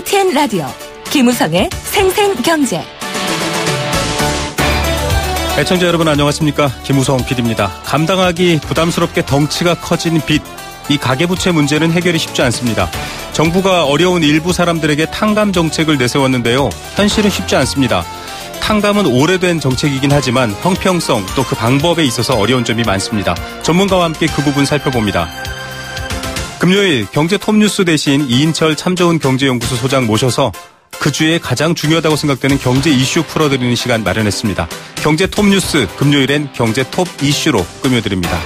YTN 라디오 김우성의 생생경제. 애청자 여러분 안녕하십니까? 김우성 PD입니다. 감당하기 부담스럽게 덩치가 커진 빚. 이 가계부채 문제는 해결이 쉽지 않습니다. 정부가 어려운 일부 사람들에게 탕감 정책을 내세웠는데요. 현실은 쉽지 않습니다. 탕감은 오래된 정책이긴 하지만 형평성 또 그 방법에 있어서 어려운 점이 많습니다. 전문가와 함께 그 부분 살펴봅니다. 금요일 경제 톱뉴스 대신 이인철 참좋은 경제연구소 소장 모셔서 그 주에 가장 중요하다고 생각되는 경제 이슈 풀어드리는 시간 마련했습니다. 경제 톱뉴스 금요일엔 경제 톱 이슈로 꾸며드립니다.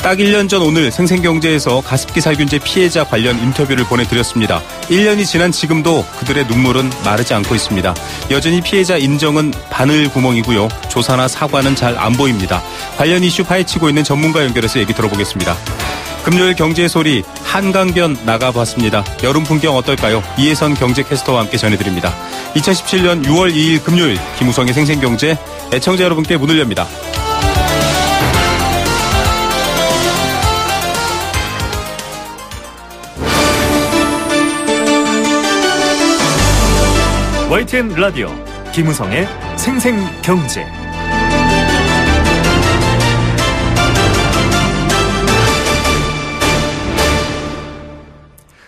딱 1년 전 오늘 생생경제에서 가습기 살균제 피해자 관련 인터뷰를 보내드렸습니다. 1년이 지난 지금도 그들의 눈물은 마르지 않고 있습니다. 여전히 피해자 인정은 바늘구멍이고요. 조사나 사과는 잘 안 보입니다. 관련 이슈 파헤치고 있는 전문가 연결해서 얘기 들어보겠습니다. 금요일 경제의 소리 한강변 나가봤습니다. 여름 풍경 어떨까요? 이혜선 경제캐스터와 함께 전해드립니다. 2017년 6월 2일 금요일 김우성의 생생경제 애청자 여러분께 문을 엽니다. YTN 라디오 김우성의 생생경제.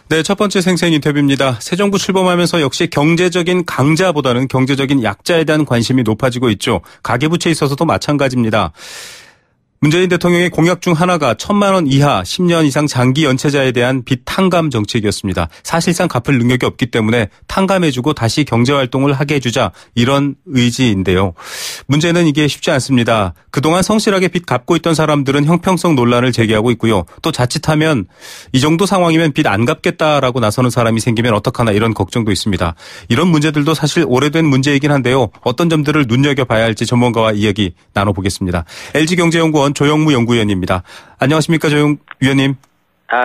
네, 첫 번째 생생 인터뷰입니다. 새 정부 출범하면서 역시 경제적인 강자보다는 경제적인 약자에 대한 관심이 높아지고 있죠. 가계부채에 있어서도 마찬가지입니다. 문재인 대통령의 공약 중 하나가 1,000만 원 이하 10년 이상 장기 연체자에 대한 빚 탕감 정책이었습니다. 사실상 갚을 능력이 없기 때문에 탕감해주고 다시 경제활동을 하게 해주자 이런 의지인데요. 문제는 이게 쉽지 않습니다. 그동안 성실하게 빚 갚고 있던 사람들은 형평성 논란을 제기하고 있고요. 또 자칫하면 이 정도 상황이면 빚 안 갚겠다라고 나서는 사람이 생기면 어떡하나 이런 걱정도 있습니다. 이런 문제들도 사실 오래된 문제이긴 한데요. 어떤 점들을 눈여겨봐야 할지 전문가와 이야기 나눠보겠습니다. LG경제연구원 조영무 연구위원입니다. 안녕하십니까, 조영 위원님.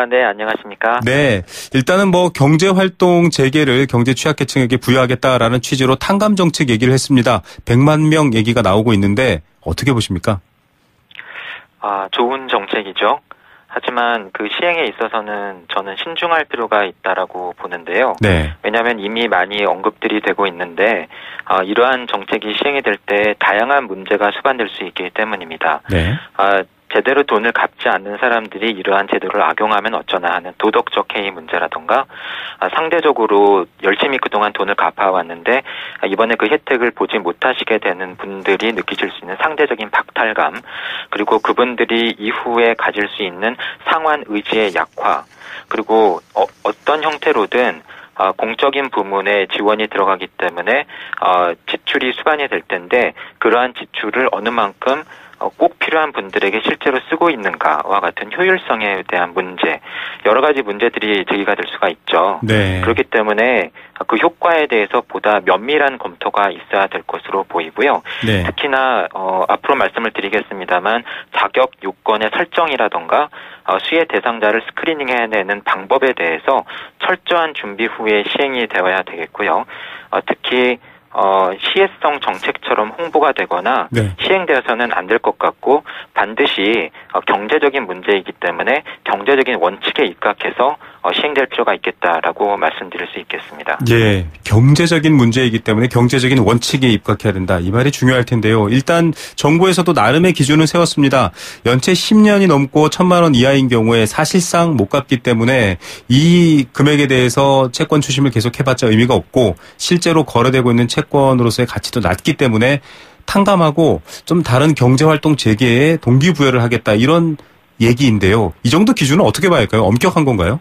네, 안녕하십니까. 네, 일단은 경제활동 재개를 경제 취약계층에게 부여하겠다라는 취지로 탕감 정책 얘기를 했습니다. 100만 명 얘기가 나오고 있는데 어떻게 보십니까? 좋은 정책이죠. 하지만 그 시행에 있어서는 저는 신중할 필요가 있다라고 보는데요. 네. 왜냐하면 이미 많이 언급들이 되고 있는데 이러한 정책이 시행이 될 때 다양한 문제가 수반될 수 있기 때문입니다. 네. 제대로 돈을 갚지 않는 사람들이 이러한 제도를 악용하면 어쩌나 하는 도덕적 해이 문제라던가 상대적으로 열심히 그동안 돈을 갚아왔는데 이번에 그 혜택을 보지 못하시게 되는 분들이 느끼실 수 있는 상대적인 박탈감, 그리고 그분들이 이후에 가질 수 있는 상환 의지의 약화, 그리고 어떤 형태로든 공적인 부문에 지원이 들어가기 때문에 지출이 수반이 될 텐데 그러한 지출을 어느 만큼 꼭 필요한 분들에게 실제로 쓰고 있는가와 같은 효율성에 대한 문제, 여러 가지 문제들이 제기가 될 수가 있죠. 네. 그렇기 때문에 그 효과에 대해서 보다 면밀한 검토가 있어야 될 것으로 보이고요. 네. 특히나 앞으로 말씀을 드리겠습니다만 자격 요건의 설정이라던가 수혜 대상자를 스크리닝해내는 방법에 대해서 철저한 준비 후에 시행이 되어야 되겠고요. 특히 시혜성 정책처럼 홍보가 되거나 네. 시행되어서는 안 될 것 같고 반드시 경제적인 문제이기 때문에 경제적인 원칙에 입각해서 시행될 필요가 있겠다라고 말씀드릴 수 있겠습니다. 예, 경제적인 문제이기 때문에 경제적인 원칙에 입각해야 된다. 이 말이 중요할 텐데요. 일단 정부에서도 나름의 기준을 세웠습니다. 연체 10년이 넘고 1,000만 원 이하인 경우에 사실상 못 갚기 때문에 이 금액에 대해서 채권 추심을 계속해봤자 의미가 없고 실제로 거래되고 있는 채권으로서의 가치도 낮기 때문에 탕감하고 좀 다른 경제활동 재개에 동기부여를 하겠다. 이런 얘기인데요. 이 정도 기준은 어떻게 봐야 할까요? 엄격한 건가요?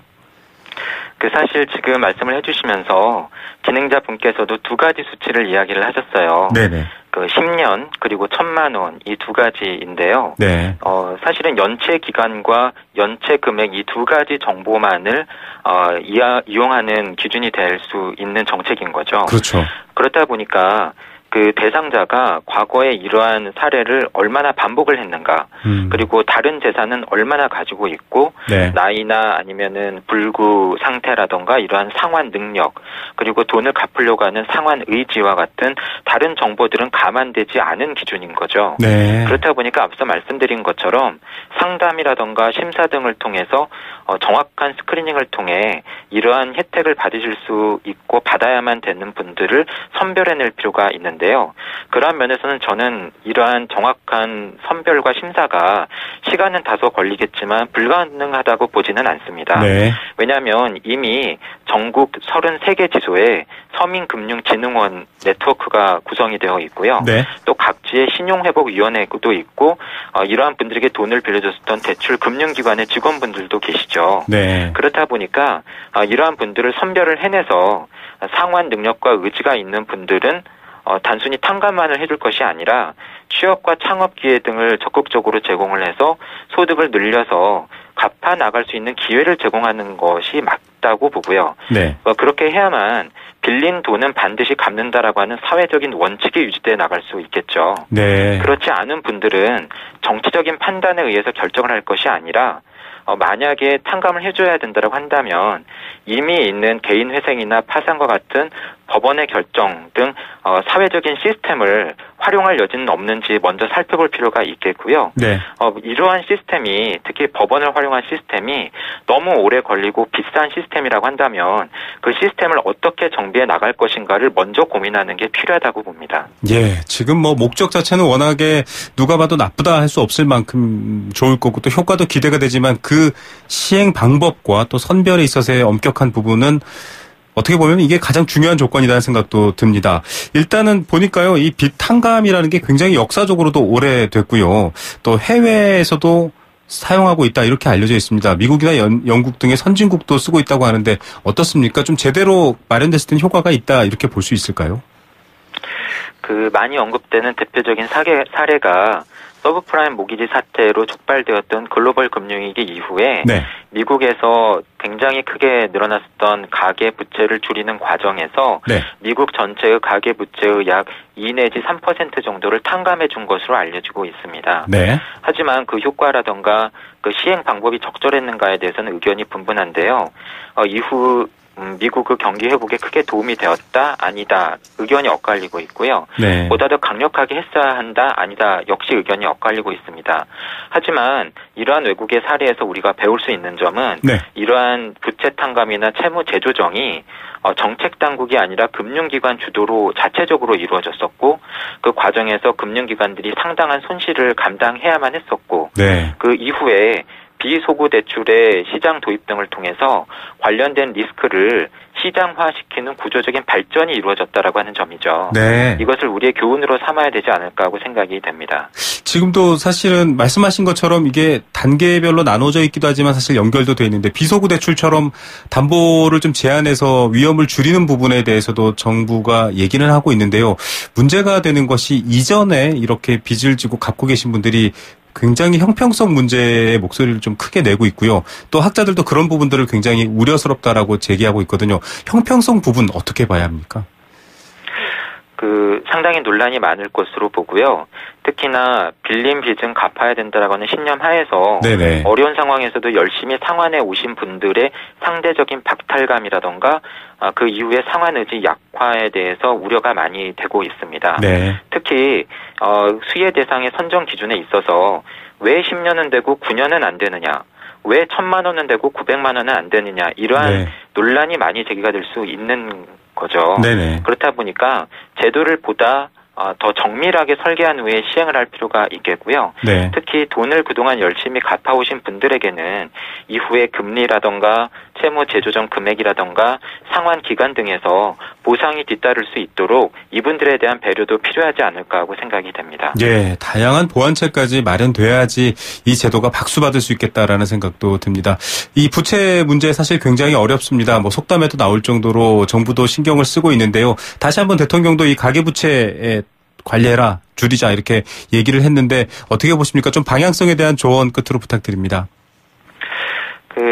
사실 지금 말씀을 해주시면서 진행자 분께서도 두 가지 수치를 이야기를 하셨어요. 네네. 10년 그리고 1,000만 원 이 두 가지인데요. 네. 사실은 연체 기간과 연체 금액 이 두 가지 정보만을 이용하는 기준이 될 수 있는 정책인 거죠. 그렇죠. 그렇다 보니까 그 대상자가 과거에 이러한 사례를 얼마나 반복을 했는가, 그리고 다른 재산은 얼마나 가지고 있고, 네. 나이나 아니면은 불구 상태라던가 이러한 상환 능력, 그리고 돈을 갚으려고 하는 상환 의지와 같은 다른 정보들은 감안되지 않은 기준인 거죠. 네. 그렇다 보니까 앞서 말씀드린 것처럼 상담이라던가 심사 등을 통해서 정확한 스크리닝을 통해 이러한 혜택을 받으실 수 있고 받아야만 되는 분들을 선별해낼 필요가 있는데요. 그러한 면에서는 저는 이러한 정확한 선별과 심사가 시간은 다소 걸리겠지만 불가능하다고 보지는 않습니다. 네. 왜냐하면 이미 전국 33개 지소에 서민금융진흥원 네트워크가 구성이 되어 있고요. 네. 또 각지의 신용회복위원회도 있고 이러한 분들에게 돈을 빌려줬었던 대출금융기관의 직원분들도 계시죠. 네. 그렇다 보니까 이러한 분들을 선별을 해내서 상환 능력과 의지가 있는 분들은 단순히 탕감만을 해줄 것이 아니라 취업과 창업 기회 등을 적극적으로 제공을 해서 소득을 늘려서 갚아 나갈 수 있는 기회를 제공하는 것이 맞다고 보고요. 네. 그렇게 해야만 빌린 돈은 반드시 갚는다라고 하는 사회적인 원칙이 유지돼 나갈 수 있겠죠. 네. 그렇지 않은 분들은 정치적인 판단에 의해서 결정을 할 것이 아니라 만약에 탕감을 해줘야 된다고 한다면 이미 있는 개인회생이나 파산과 같은 법원의 결정 등 사회적인 시스템을 활용할 여지는 없는지 먼저 살펴볼 필요가 있겠고요. 네. 이러한 시스템이 특히 법원을 활용한 시스템이 너무 오래 걸리고 비싼 시스템이라고 한다면 그 시스템을 어떻게 정비해 나갈 것인가를 먼저 고민하는 게 필요하다고 봅니다. 예, 지금 목적 자체는 워낙에 누가 봐도 나쁘다 할 수 없을 만큼 좋을 거고 또 효과도 기대가 되지만 그 시행 방법과 또 선별에 있어서의 엄격한 부분은 어떻게 보면 이게 가장 중요한 조건이라는 생각도 듭니다. 일단은 보니까요, 이 빚 탕감이라는 게 굉장히 역사적으로도 오래됐고요. 또 해외에서도 사용하고 있다 이렇게 알려져 있습니다. 미국이나 영국 등의 선진국도 쓰고 있다고 하는데 어떻습니까? 좀 제대로 마련됐을 때는 효과가 있다 이렇게 볼 수 있을까요? 많이 언급되는 대표적인 사례가 서브프라임 모기지 사태로 촉발되었던 글로벌 금융위기 이후에 네. 미국에서 굉장히 크게 늘어났던 가계 부채를 줄이는 과정에서 네. 미국 전체의 가계 부채의 약 2 내지 3% 정도를 탕감해 준 것으로 알려지고 있습니다. 네. 하지만 그 효과라던가 그 시행 방법이 적절했는가에 대해서는 의견이 분분한데요. 이후 미국의 경기 회복에 크게 도움이 되었다, 아니다 의견이 엇갈리고 있고요. 네. 보다 더 강력하게 했어야 한다, 아니다 역시 의견이 엇갈리고 있습니다. 하지만 이러한 외국의 사례에서 우리가 배울 수 있는 점은 네. 이러한 부채 탕감이나 채무 재조정이 정책 당국이 아니라 금융기관 주도로 자체적으로 이루어졌었고 그 과정에서 금융기관들이 상당한 손실을 감당해야만 했었고 네. 그 이후에 비소구 대출의 시장 도입 등을 통해서 관련된 리스크를 시장화시키는 구조적인 발전이 이루어졌다라고 하는 점이죠. 네. 이것을 우리의 교훈으로 삼아야 되지 않을까 하고 생각이 됩니다. 지금도 사실은 말씀하신 것처럼 이게 단계별로 나눠져 있기도 하지만 사실 연결도 돼 있는데 비소구 대출처럼 담보를 좀 제한해서 위험을 줄이는 부분에 대해서도 정부가 얘기는 하고 있는데요. 문제가 되는 것이 이전에 이렇게 빚을 지고 갚고 계신 분들이 굉장히 형평성 문제의 목소리를 좀 크게 내고 있고요. 또 학자들도 그런 부분들을 굉장히 우려스럽다라고 제기하고 있거든요. 형평성 부분 어떻게 봐야 합니까? 상당히 논란이 많을 것으로 보고요. 특히나 빌린 빚은 갚아야 된다라고 하는 신념 하에서 네네. 어려운 상황에서도 열심히 상환해 오신 분들의 상대적인 박탈감이라던가 그 이후에 상환 의지 약화에 대해서 우려가 많이 되고 있습니다. 네. 특히 수혜 대상의 선정 기준에 있어서 왜 10년은 되고 9년은 안 되느냐, 왜 1,000만 원은 되고 900만 원은 안 되느냐 이러한 네. 논란이 많이 제기가 될 수 있는 거죠. 네네. 그렇다 보니까 제도를 보다 더 정밀하게 설계한 후에 시행을 할 필요가 있겠고요. 네. 특히 돈을 그동안 열심히 갚아오신 분들에게는 이후에 금리라던가 채무 재조정 금액이라던가 상환 기간 등에서 보상이 뒤따를 수 있도록 이분들에 대한 배려도 필요하지 않을까 하고 생각이 됩니다. 예, 다양한 보완책까지 마련돼야지 이 제도가 박수받을 수 있겠다라는 생각도 듭니다. 이 부채 문제 사실 굉장히 어렵습니다. 속담에도 나올 정도로 정부도 신경을 쓰고 있는데요. 다시 한번 대통령도 이 가계부채에 관리해라, 줄이자 이렇게 얘기를 했는데 어떻게 보십니까? 좀 방향성에 대한 조언 끝으로 부탁드립니다.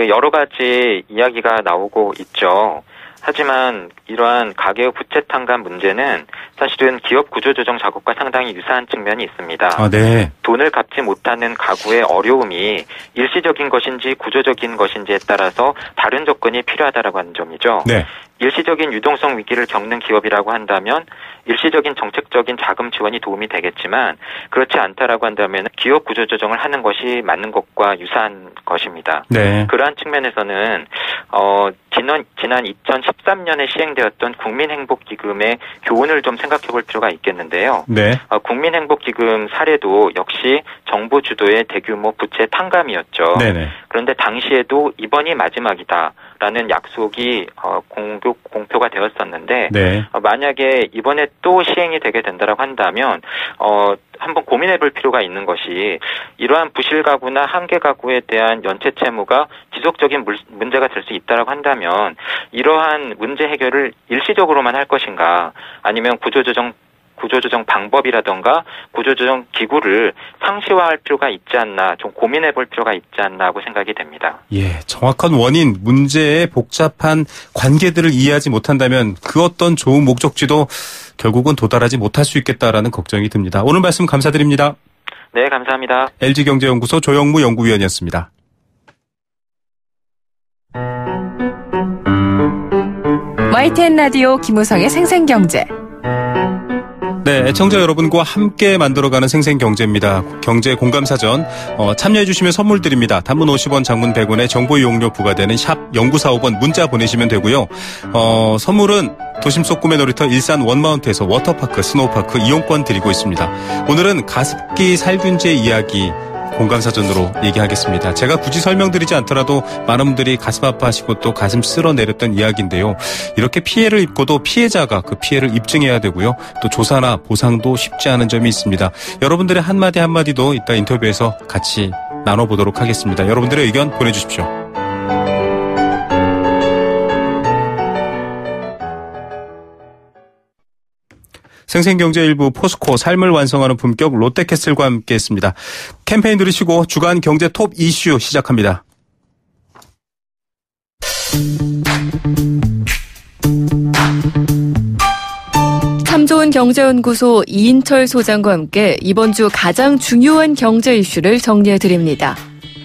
여러 가지 이야기가 나오고 있죠. 하지만 이러한 가계의 부채 탕감 문제는 사실은 기업 구조조정 작업과 상당히 유사한 측면이 있습니다. 아, 네. 돈을 갚지 못하는 가구의 어려움이 일시적인 것인지 구조적인 것인지에 따라서 다른 조건이 필요하다라고 하는 점이죠. 네. 일시적인 유동성 위기를 겪는 기업이라고 한다면 일시적인 정책적인 자금 지원이 도움이 되겠지만 그렇지 않다라고 한다면 기업 구조조정을 하는 것이 맞는 것과 유사한 것입니다. 네. 그러한 측면에서는 지난 2013년에 시행되었던 국민행복기금의 교훈을 좀 생각해 볼 필요가 있겠는데요. 네. 국민행복기금 사례도 역시 정부 주도의 대규모 부채 탕감이었죠. 네네. 그런데 당시에도 이번이 마지막이다라는 약속이 공표가 되었었는데 네. 만약에 이번에 또 시행이 되게 된다라고 한다면 한번 고민해 볼 필요가 있는 것이 이러한 부실 가구나 한계 가구에 대한 연체 채무가 지속적인 문제가 될 수 있다라고 한다면 이러한 문제 해결을 일시적으로만 할 것인가 아니면 구조조정 방법이라던가 구조조정 기구를 상시화할 필요가 있지 않나 좀 고민해 볼 필요가 있지 않나 하고 생각이 됩니다. 예, 정확한 원인, 문제의 복잡한 관계들을 이해하지 못한다면 그 어떤 좋은 목적지도 결국은 도달하지 못할 수 있겠다라는 걱정이 듭니다. 오늘 말씀 감사드립니다. 네, 감사합니다. LG경제연구소 조영무 연구위원이었습니다. YTN 라디오 김우성의 생생경제. 네, 애청자 여러분과 함께 만들어가는 생생경제입니다. 경제 공감사전 참여해 주시면 선물 드립니다. 단문 50원, 장문 100원에 정보 이용료 부과되는 샵 0945번 문자 보내시면 되고요. 선물은 도심 속 꿈의 놀이터 일산 원마운트에서 워터파크, 스노우파크 이용권 드리고 있습니다. 오늘은 가습기 살균제 이야기 공감사전으로 얘기하겠습니다. 제가 굳이 설명드리지 않더라도 많은 분들이 가슴 아파하시고 또 가슴 쓸어내렸던 이야기인데요. 이렇게 피해를 입고도 피해자가 그 피해를 입증해야 되고요. 또 조사나 보상도 쉽지 않은 점이 있습니다. 여러분들의 한마디 한마디도 이따 인터뷰에서 같이 나눠보도록 하겠습니다. 여러분들의 의견 보내주십시오. 생생경제 일부 포스코 삶을 완성하는 품격 롯데캐슬과 함께했습니다. 캠페인 들으시고 주간 경제 톱 이슈 시작합니다. 참 좋은 경제연구소 이인철 소장과 함께 이번 주 가장 중요한 경제 이슈를 정리해드립니다.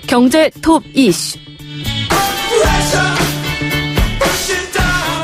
경제 톱 이슈.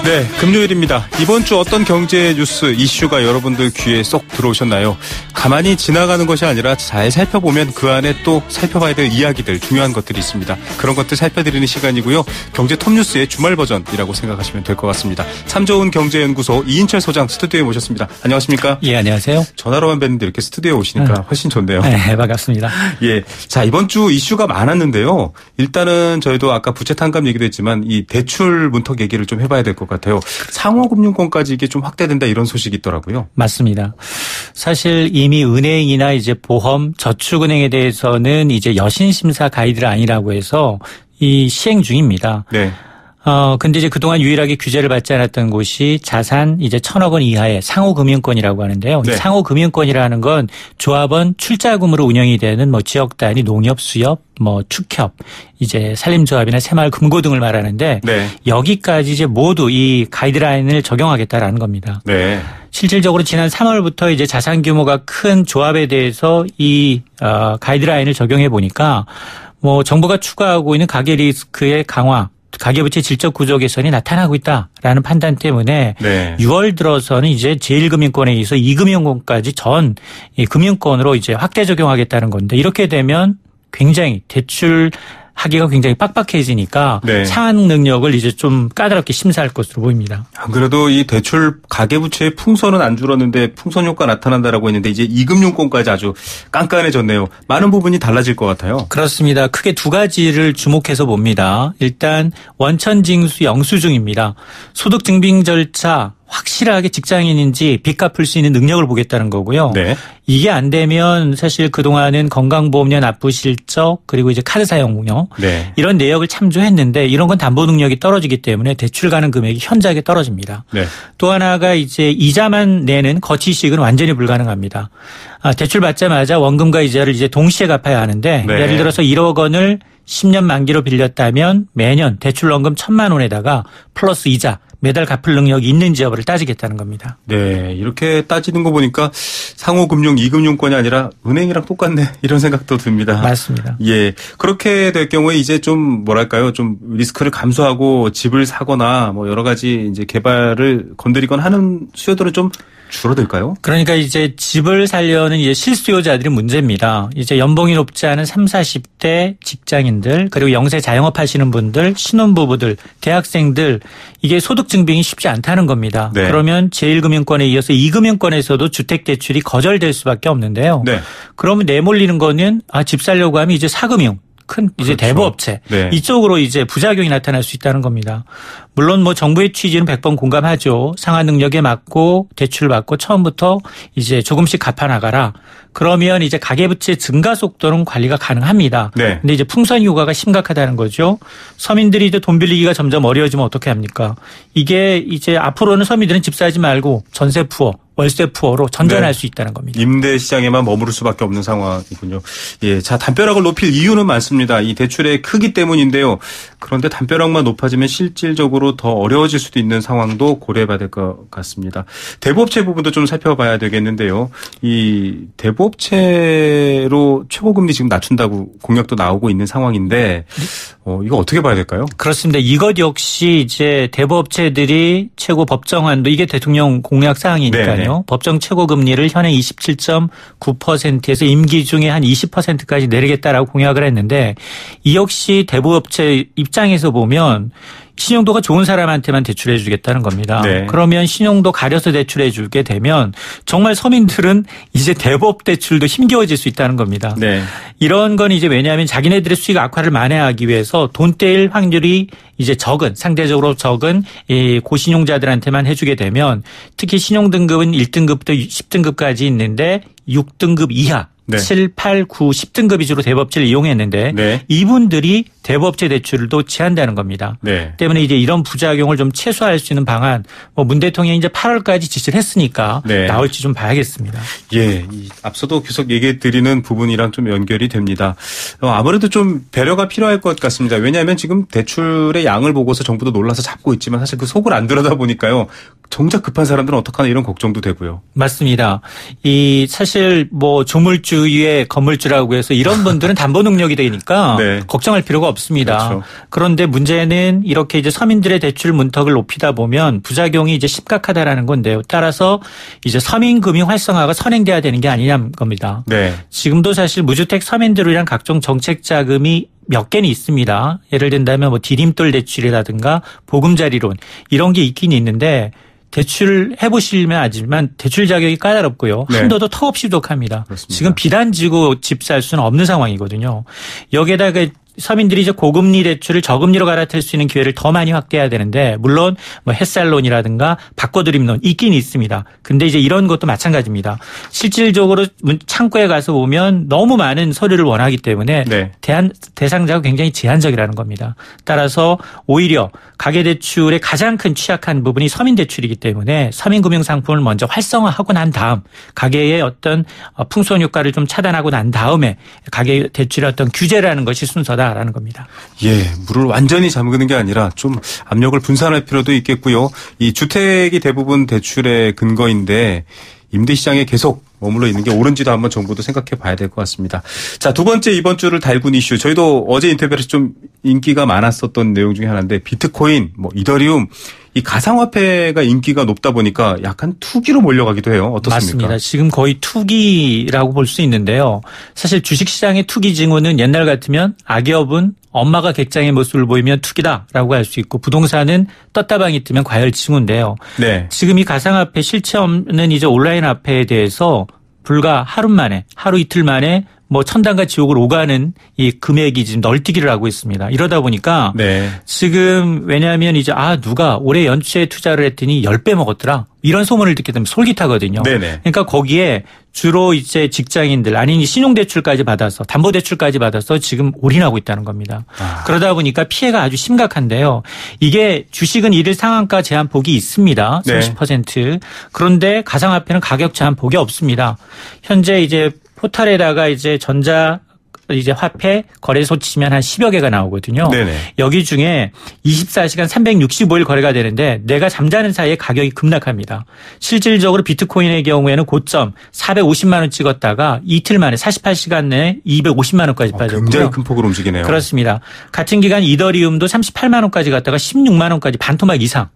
네, 금요일입니다. 이번 주 어떤 경제 뉴스 이슈가 여러분들 귀에 쏙 들어오셨나요? 가만히 지나가는 것이 아니라 잘 살펴보면 그 안에 또 살펴봐야 될 이야기들, 중요한 것들이 있습니다. 그런 것들 살펴드리는 시간이고요. 경제 톱뉴스의 주말 버전이라고 생각하시면 될 것 같습니다. 참 좋은 경제연구소 이인철 소장 스튜디오에 모셨습니다. 안녕하십니까? 예, 안녕하세요. 전화로만 뵀는데 이렇게 스튜디오에 오시니까 훨씬 좋네요. 네, 반갑습니다. 예, 자, 이번 주 이슈가 많았는데요. 일단은 저희도 아까 부채 탕감 얘기도 했지만 이 대출 문턱 얘기를 좀 해봐야 될 것 같아요. 상호금융권까지 이게 좀 확대된다 이런 소식이 있더라고요. 맞습니다. 사실 이미 은행이나 이제 보험, 저축은행에 대해서는 이제 여신심사 가이드라인이라고 해서 이 시행 중입니다. 네. 근데 이제 그동안 유일하게 규제를 받지 않았던 곳이 자산 이제 1,000억 원 이하의 상호금융권이라고 하는데요. 네. 상호금융권이라는 건 조합원 출자금으로 운영이 되는 뭐 지역 단위 농협, 수협, 뭐 축협, 이제 산림조합이나 새마을 금고 등을 말하는데 네. 여기까지 이제 모두 이 가이드라인을 적용하겠다라는 겁니다. 네. 실질적으로 지난 3월부터 이제 자산 규모가 큰 조합에 대해서 이 가이드라인을 적용해 보니까 뭐 정부가 추구하고 있는 가계 리스크의 강화, 가계부채 질적 구조 개선이 나타나고 있다라는 판단 때문에 네. 6월 들어서는 이제 제1금융권에 의해서 2금융권까지 전 금융권으로 이제 확대 적용하겠다는 건데 이렇게 되면 굉장히 대출 하기가 굉장히 빡빡해지니까 네. 상환 능력을 이제 좀 까다롭게 심사할 것으로 보입니다. 안 그래도 이 대출 가계부채의 풍선은 안 줄었는데 풍선 효과 나타난다라고 했는데 이제 2금융권까지 아주 깐깐해졌네요. 많은 부분이 달라질 것 같아요. 그렇습니다. 크게 두 가지를 주목해서 봅니다. 일단 원천징수 영수증입니다. 소득 증빙 절차 확실하게 직장인인지 빚 갚을 수 있는 능력을 보겠다는 거고요. 네. 이게 안 되면 사실 그동안은 건강보험료 납부 실적 그리고 이제 카드 사용료 네. 이런 내역을 참조했는데 이런 건 담보 능력이 떨어지기 때문에 대출 가능 금액이 현저하게 떨어집니다. 네. 또 하나가 이제 이자만 내는 거치식은 완전히 불가능합니다. 대출 받자마자 원금과 이자를 이제 동시에 갚아야 하는데 네. 예를 들어서 1억 원을 10년 만기로 빌렸다면 매년 대출 원금 1,000만 원에다가 플러스 이자 매달 갚을 능력이 있는지 여부를 따지겠다는 겁니다. 네, 이렇게 따지는 거 보니까 상호금융, 이금융권이 아니라 은행이랑 똑같네 이런 생각도 듭니다. 맞습니다. 예, 그렇게 될 경우에 이제 좀 뭐랄까요, 좀 리스크를 감수하고 집을 사거나 뭐 여러 가지 이제 개발을 건드리거나 하는 수요들은 좀 줄어들까요? 그러니까 이제 집을 살려는 이제 실수요자들이 문제입니다. 이제 연봉이 높지 않은 30, 40대 직장인들, 그리고 영세 자영업 하시는 분들, 신혼부부들, 대학생들, 이게 소득 증빙이 쉽지 않다는 겁니다. 네. 그러면 제1금융권에 이어서 2금융권에서도 주택대출이 거절될 수밖에 없는데요. 네. 그러면 내몰리는 거는 집 살려고 하면 이제 4금융. 큰 이제 그렇죠. 대부업체 네. 이쪽으로 이제 부작용이 나타날 수 있다는 겁니다. 물론 뭐 정부의 취지는 100번 공감하죠. 상환 능력에 맞고 대출 받고 처음부터 이제 조금씩 갚아 나가라. 그러면 이제 가계부채 증가 속도는 관리가 가능합니다. 네. 근데 이제 풍선 효과가 심각하다는 거죠. 서민들이 이제 돈 빌리기가 점점 어려워지면 어떻게 합니까? 이게 이제 앞으로는 서민들은 집 사지 말고 전세 푸어, 월세 푸어로 전전할 네. 수 있다는 겁니다. 임대 시장에만 머무를 수밖에 없는 상황이군요. 예, 자 담벼락을 높일 이유는 많습니다. 이 대출의 크기 때문인데요. 그런데 담벼락만 높아지면 실질적으로 더 어려워질 수도 있는 상황도 고려해봐야 될 것 같습니다. 대부업체 부분도 좀 살펴봐야 되겠는데요. 이 대부업체로 최고금리 지금 낮춘다고 공약도 나오고 있는 상황인데 이거 어떻게 봐야 될까요? 그렇습니다. 이것 역시 이제 대부업체들이 최고 법정 한도 이게 대통령 공약 사항이니까요. 네네. 법정 최고금리를 현행 27.9%에서 임기 중에 한 20%까지 내리겠다라고 공약을 했는데 이 역시 대부업체 입장에서 보면 신용도가 좋은 사람한테만 대출해 주겠다는 겁니다. 네. 그러면 신용도 가려서 대출해 주게 되면 정말 서민들은 이제 대부업 대출도 힘겨워질 수 있다는 겁니다. 네. 이런 건 이제 왜냐하면 자기네들의 수익 악화를 만회하기 위해서 돈 떼일 확률이 이제 상대적으로 적은 이 고신용자들한테만 해주게 되면 특히 신용등급은 1등급부터 10등급까지 있는데 6등급 이하. 네. 7, 8, 9, 10등급 위주로 대부업체를 이용했는데 네. 이분들이 대부업체 대출도 취한다는 겁니다. 네. 때문에 이제 이런 부작용을 좀 최소화할 수 있는 방안 문 대통령이 이제 8월까지 지시를 했으니까 네. 나올지 좀 봐야겠습니다. 예, 앞서도 계속 얘기해 드리는 부분이랑 좀 연결이 됩니다. 아무래도 좀 배려가 필요할 것 같습니다. 왜냐하면 지금 대출의 양을 보고서 정부도 놀라서 잡고 있지만 사실 그 속을 안 들여다보니까요. 정작 급한 사람들은 어떡하나 이런 걱정도 되고요. 맞습니다. 사실 조물주의 건물주라고 해서 이런 분들은 담보 능력이 되니까 네. 걱정할 필요가 없습니다. 그렇죠. 그런데 문제는 이렇게 이제 서민들의 대출 문턱을 높이다 보면 부작용이 이제 심각하다라는 건데요. 따라서 이제 서민 금융 활성화가 선행돼야 되는 게 아니냐는 겁니다. 네. 지금도 사실 무주택 서민들을 위한 각종 정책 자금이 몇 개는 있습니다. 예를 든다면 디딤돌 대출이라든가 보금자리론 이런 게 있긴 있는데 대출 해보시면 알지만 대출 자격이 까다롭고요. 네. 한도도 턱없이 부족합니다. 그렇습니다. 지금 비단지고 집 살 수는 없는 상황이거든요. 여기에다가 서민들이 이제 고금리 대출을 저금리로 갈아탈 수 있는 기회를 더 많이 확대해야 되는데 물론 햇살론이라든가 바꿔드림론 있긴 있습니다. 근데 이제 이런 것도 마찬가지입니다. 실질적으로 창구에 가서 보면 너무 많은 서류를 원하기 때문에 네. 대상자가 굉장히 제한적이라는 겁니다. 따라서 오히려 가계대출의 가장 큰 취약한 부분이 서민대출이기 때문에 서민금융상품을 먼저 활성화하고 난 다음 가계의 어떤 풍선 효과를 좀 차단하고 난 다음에 가계대출의 어떤 규제라는 것이 순서다. 라는 겁니다. 예, 물을 완전히 잠그는 게 아니라 좀 압력을 분산할 필요도 있겠고요. 이 주택이 대부분 대출의 근거인데 임대 시장에 계속 머물러 있는 게 옳은지도 한번 정부도 생각해 봐야 될 것 같습니다. 자, 두 번째 이번 주를 달군 이슈. 저희도 어제 인터뷰에서 좀 인기가 많았었던 내용 중에 하나인데 비트코인, 이더리움 이 가상화폐가 인기가 높다 보니까 약간 투기로 몰려가기도 해요. 어떻습니까? 맞습니다. 지금 거의 투기라고 볼 수 있는데요. 사실 주식시장의 투기 징후는 옛날 같으면 악엽은 엄마가 객장의 모습을 보이면 투기다라고 할 수 있고 부동산은 떴다방이 뜨면 과열 징후인데요. 네. 지금 이 가상화폐 실체 없는 이제 온라인 화폐에 대해서 불과 하루 이틀 만에 천당과 지옥을 오가는 이 금액이 지금 널뛰기를 하고 있습니다. 이러다 보니까 네. 지금 왜냐하면 이제 누가 올해 연초에 투자를 했더니 10배 먹었더라. 이런 소문을 듣게 되면 솔깃하거든요. 네네. 그러니까 거기에 주로 이제 직장인들 아니 신용대출까지 받아서 담보대출까지 받아서 지금 올인하고 있다는 겁니다. 그러다 보니까 피해가 아주 심각한데요. 이게 주식은 일일 상한가 제한폭이 있습니다. 30%. 네. 그런데 가상화폐는 가격 제한폭이 없습니다. 현재 이제 포탈에다가 이제 전자 이제 화폐 거래소 치면 한 10여 개가 나오거든요. 네네. 여기 중에 24시간 365일 거래가 되는데 내가 잠자는 사이에 가격이 급락합니다. 실질적으로 비트코인의 경우에는 고점 450만 원 찍었다가 이틀 만에 48시간 내에 250만 원까지 빠졌고요. 굉장히 큰 폭으로 움직이네요. 그렇습니다. 같은 기간 이더리움도 38만 원까지 갔다가 16만 원까지 반토막 이상이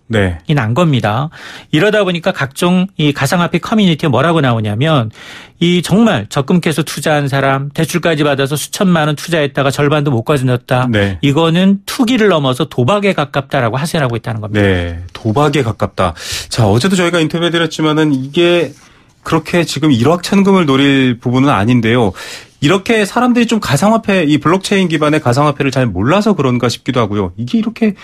난 겁니다. 이러다 보니까 각종 이 가상화폐 커뮤니티에 뭐라고 나오냐면 이 정말 적금캐서 투자한 사람 대출까지 받아서 수천만 원 투자했다가 절반도 못 가져졌다. 네. 이거는 투기를 넘어서 도박에 가깝다라고 하세하고 있다는 겁니다. 네, 도박에 가깝다. 자, 어제도 저희가 인터뷰해드렸지만은 이게 그렇게 지금 일확천금을 노릴 부분은 아닌데요. 이렇게 사람들이 좀 가상화폐, 이 블록체인 기반의 가상화폐를 잘 몰라서 그런가 싶기도 하고요. 이게 이렇게